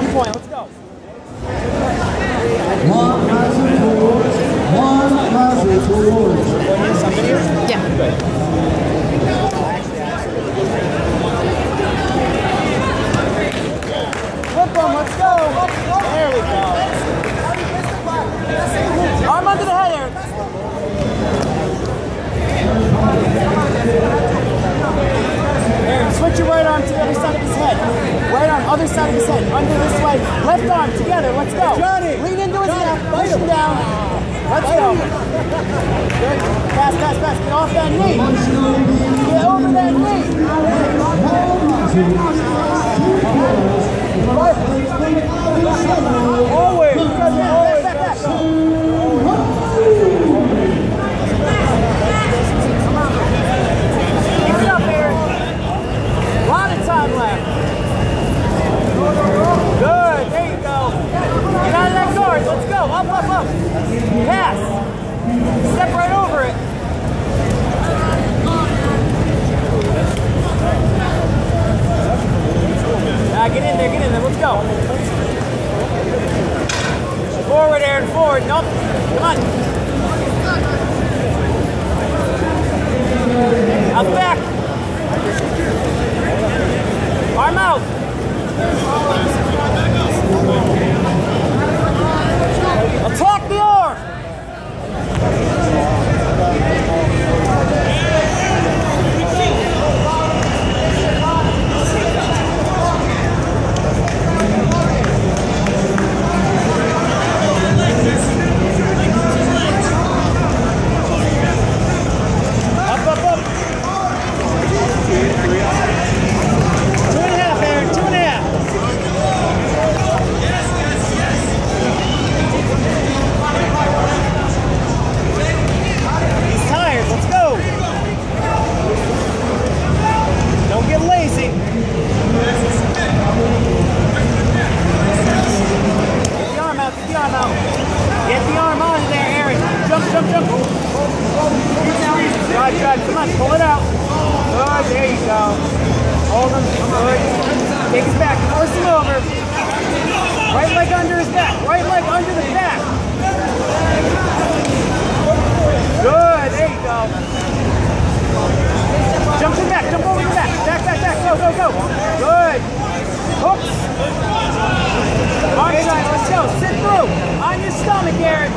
1 point. Let's go. Yeah. Good. Flip them. Let's go. There we go. Arm under the head, Eric. Aaron, switch your right arm to the other side of his head. Right arm, other side of his head. Under this way. Left arm together. Let's go. Lean into his neck. Push him down. Let's go. Good. Pass, pass, pass. Get off that knee. Get over that knee. Always. Back, back, back. Keep it up, Aaron. A lot of time left. Good. There you go. Get out of that guard. Let's go. Up, up, up. Pass. Step right over it. Get in there, get in there. Let's go. Forward, Aaron, forward. Nope. Come on. Out the back. Arm out. Attack the arm. Come on, pull it out. Good, there you go. Hold him. Good. Take his back. Force him over. Right leg under his back. Right leg under the back. Good, there you go. Jump to the back. Jump over the back. Back, back, back. Go, go, go. Good. Hooks. Arm side. Let's go. Sit through. On your stomach, Aaron.